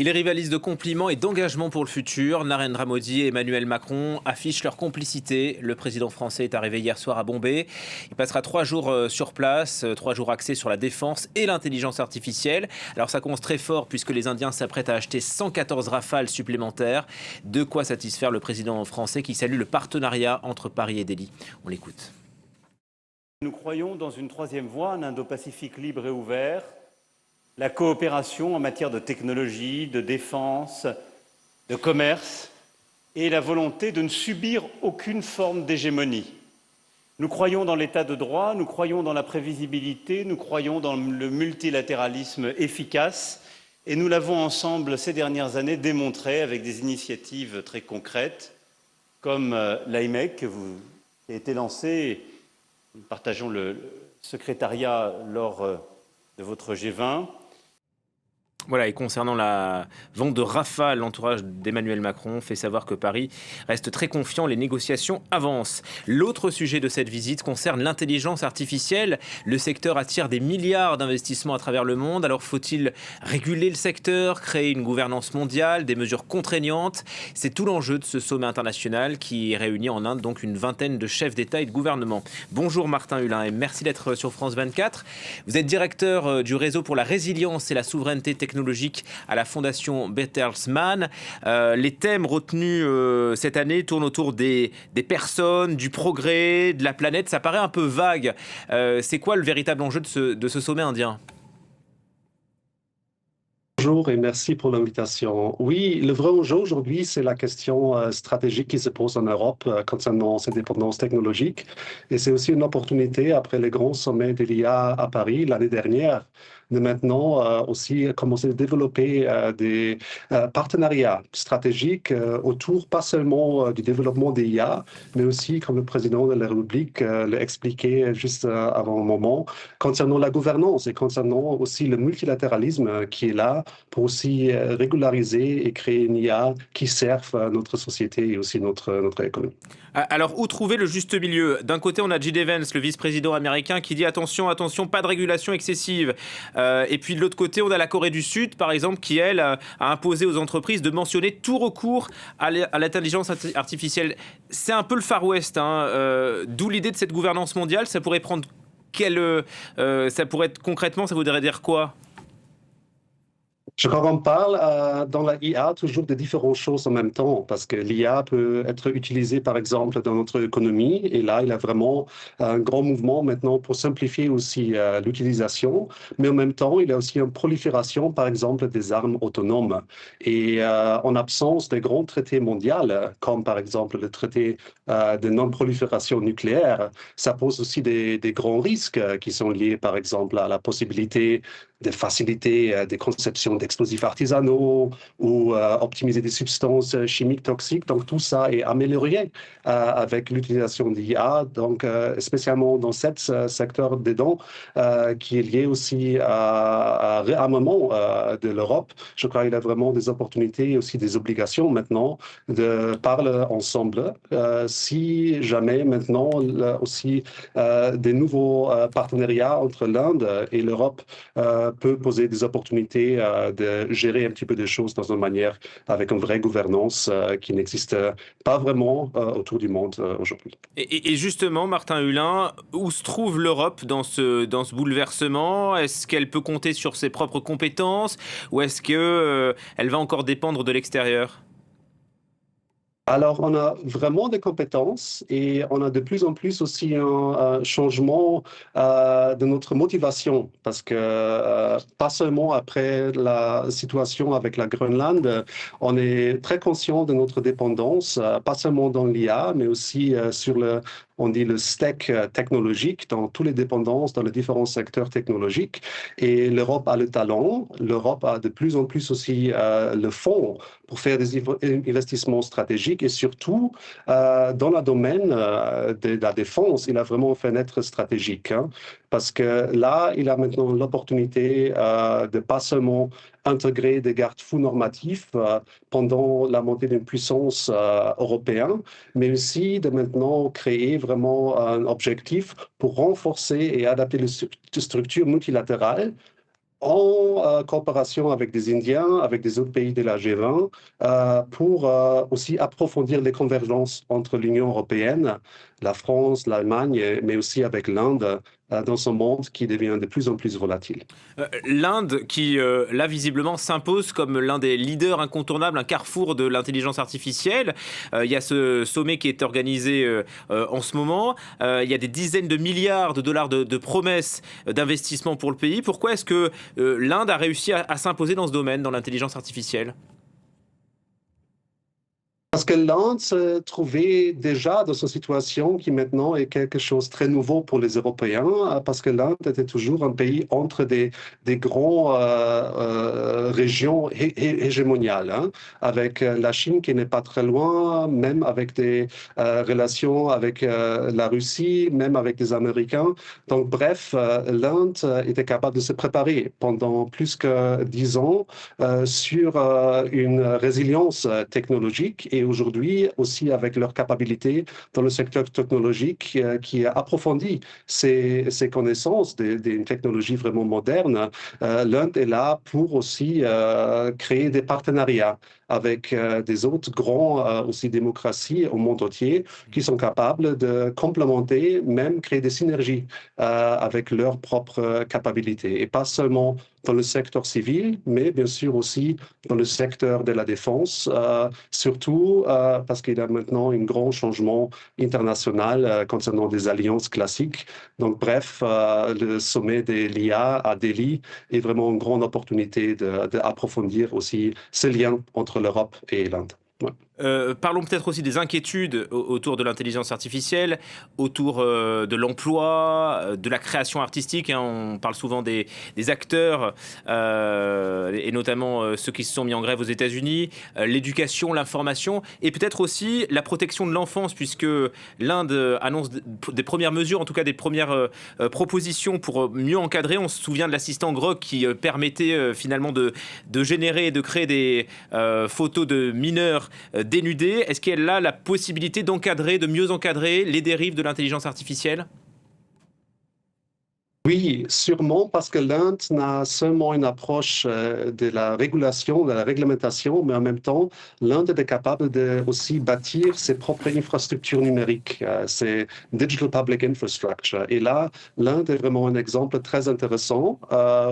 Ils rivalisent de compliments et d'engagement pour le futur. Narendra Modi et Emmanuel Macron affichent leur complicité. Le président français est arrivé hier soir à Bombay. Il passera 3 jours sur place, 3 jours axés sur la défense et l'intelligence artificielle. Alors ça commence très fort puisque les Indiens s'apprêtent à acheter 114 Rafales supplémentaires. De quoi satisfaire le président français qui salue le partenariat entre Paris et Delhi. On l'écoute. Nous croyons dans une troisième voie, un Indo-Pacifique libre et ouvert, la coopération en matière de technologie, de défense, de commerce et la volonté de ne subir aucune forme d'hégémonie. Nous croyons dans l'état de droit, nous croyons dans la prévisibilité, nous croyons dans le multilatéralisme efficace et nous l'avons ensemble ces dernières années démontré avec des initiatives très concrètes comme l'IMEC qui a été lancée. Nous partageons le secrétariat lors de votre G20. Voilà, et concernant la vente de Rafale, l'entourage d'Emmanuel Macron fait savoir que Paris reste très confiant, les négociations avancent. L'autre sujet de cette visite concerne l'intelligence artificielle. Le secteur attire des milliards d'investissements à travers le monde. Alors faut-il réguler le secteur, créer une gouvernance mondiale, des mesures contraignantes? C'est tout l'enjeu de ce sommet international qui réunit en Inde donc une vingtaine de chefs d'État et de gouvernement. Bonjour Martin Hulin et merci d'être sur France 24. Vous êtes directeur du réseau pour la résilience et la souveraineté technologique à la fondation Bertelsmann. Les thèmes retenus cette année tournent autour des personnes, du progrès, de la planète. Ça paraît un peu vague. C'est quoi le véritable enjeu de ce sommet indien ? Bonjour et merci pour l'invitation. Oui, le vrai enjeu aujourd'hui, c'est la question stratégique qui se pose en Europe concernant cette dépendance technologique. Et c'est aussi une opportunité, après le grand sommet de l'IA à Paris l'année dernière, de maintenant aussi commencer à développer des partenariats stratégiques autour, pas seulement du développement des IA, mais aussi, comme le président de la République l'a expliqué juste avant un moment, concernant la gouvernance et concernant aussi le multilatéralisme qui est là pour aussi régulariser et créer une IA qui serve à notre société et aussi notre économie. Alors, où trouver le juste milieu ? D'un côté, on a J.D. Vance, le vice-président américain, qui dit attention, attention, pas de régulation excessive. Et puis de l'autre côté, on a la Corée du Sud, par exemple, qui, elle, a imposé aux entreprises de mentionner tout recours à l'intelligence artificielle. C'est un peu le Far West, d'où l'idée de cette gouvernance mondiale. Ça pourrait prendre ça pourrait être concrètement, ça voudrait dire quoi ? Je crois qu'on parle dans la IA toujours de différentes choses en même temps, parce que l'IA peut être utilisée par exemple dans notre économie, et là il y a vraiment un grand mouvement maintenant pour simplifier aussi l'utilisation, mais en même temps il y a aussi une prolifération par exemple des armes autonomes. Et en absence de grands traités mondiaux, comme par exemple le traité de non-prolifération nucléaire, ça pose aussi des grands risques qui sont liés par exemple à la possibilité de faciliter des conceptions d'explosifs artisanaux ou optimiser des substances chimiques toxiques. Donc tout ça est amélioré avec l'utilisation d'IA, donc spécialement dans ce secteur dedans qui est lié aussi à réarmement de l'Europe. Je crois qu'il y a vraiment des opportunités et aussi des obligations maintenant de parler ensemble. Si jamais maintenant aussi des nouveaux partenariats entre l'Inde et l'Europe peut poser des opportunités de gérer un petit peu des choses dans une manière avec une vraie gouvernance qui n'existe pas vraiment autour du monde aujourd'hui. Et justement, Martin Hulin, où se trouve l'Europe dans ce bouleversement ? Est-ce qu'elle peut compter sur ses propres compétences ou est-ce qu'elle va encore dépendre de l'extérieur ? Alors, on a vraiment des compétences et on a de plus en plus aussi un changement de notre motivation parce que pas seulement après la situation avec la Groenland, on est très conscient de notre dépendance, pas seulement dans l'IA, mais aussi sur on dit le stack technologique dans toutes les dépendances, dans les différents secteurs technologiques. Et l'Europe a le talent, l'Europe a de plus en plus aussi le fonds pour faire des investissements stratégiques et surtout dans le domaine de la défense, il a vraiment fait naître stratégique. Parce que là, il a maintenant l'opportunité de pas seulement intégrer des garde-fous normatifs pendant la montée d'une puissance européenne, mais aussi de maintenant créer vraiment un objectif pour renforcer et adapter les structures multilatérales en coopération avec des Indiens, avec des autres pays de la G20, pour aussi approfondir les convergences entre l'Union européenne, la France, l'Allemagne, mais aussi avec l'Inde, dans ce monde qui devient de plus en plus volatile. L'Inde qui, là, visiblement, s'impose comme l'un des leaders incontournables, un carrefour de l'intelligence artificielle. Il y a ce sommet qui est organisé en ce moment. Il y a des dizaines de milliards de dollars de promesses d'investissement pour le pays. Pourquoi est-ce que l'Inde a réussi à s'imposer dans ce domaine, dans l'intelligence artificielle ? Parce que l'Inde se trouvait déjà dans une situation qui maintenant est quelque chose de très nouveau pour les Européens, parce que l'Inde était toujours un pays entre des grandes régions hégémoniales, hein, avec la Chine qui n'est pas très loin, même avec des relations avec la Russie, même avec les Américains. Donc bref, l'Inde était capable de se préparer pendant plus que 10 ans sur une résilience technologique et aujourd'hui aussi avec leur capacité dans le secteur technologique qui approfondit ses connaissances d'une technologie vraiment moderne. L'Inde est là pour aussi créer des partenariats avec des autres grands aussi démocraties au monde entier qui sont capables de complémenter, même créer des synergies avec leurs propres capacités. Et pas seulement dans le secteur civil, mais bien sûr aussi dans le secteur de la défense, surtout parce qu'il y a maintenant un grand changement international concernant des alliances classiques. Donc bref, le sommet de l'IA à Delhi est vraiment une grande opportunité d'approfondir aussi ces liens entre l'Europe et l'Inde. Ouais. Parlons peut-être aussi des inquiétudes autour de l'intelligence artificielle, autour de l'emploi, de la création artistique. Hein. On parle souvent des acteurs, et notamment ceux qui se sont mis en grève aux États-Unis, l'éducation, l'information, et peut-être aussi la protection de l'enfance, puisque l'Inde annonce des premières mesures, en tout cas des premières propositions pour mieux encadrer. On se souvient de l'assistant Grok qui permettait finalement de générer et de créer des photos de mineurs dénudés. Est-ce qu'il y a là la possibilité d'encadrer, de mieux encadrer les dérives de l'intelligence artificielle ? Oui, sûrement parce que l'Inde n'a seulement une approche de la régulation, de la réglementation, mais en même temps, l'Inde est capable de aussi bâtir ses propres infrastructures numériques, ses Digital Public Infrastructure. Et là, l'Inde est vraiment un exemple très intéressant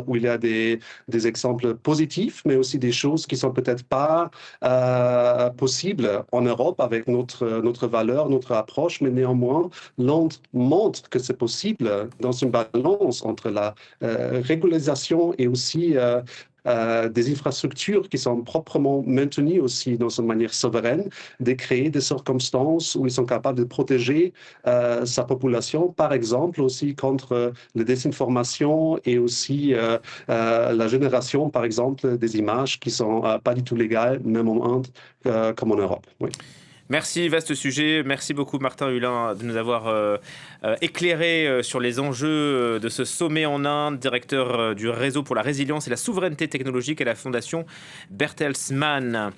où il y a des exemples positifs, mais aussi des choses qui sont peut-être pas possibles en Europe avec notre valeur, notre approche, mais néanmoins, l'Inde montre que c'est possible dans une balance entre la régularisation et aussi des infrastructures qui sont proprement maintenues aussi dans une manière souveraine, de créer des circonstances où ils sont capables de protéger sa population, par exemple aussi contre la désinformation et aussi la génération, par exemple, des images qui ne sont pas du tout légales, même en Inde comme en Europe. Oui. Merci, vaste sujet. Merci beaucoup Martin Hulin de nous avoir éclairé sur les enjeux de ce sommet en Inde, directeur du réseau pour la résilience et la souveraineté technologique à la fondation Bertelsmann.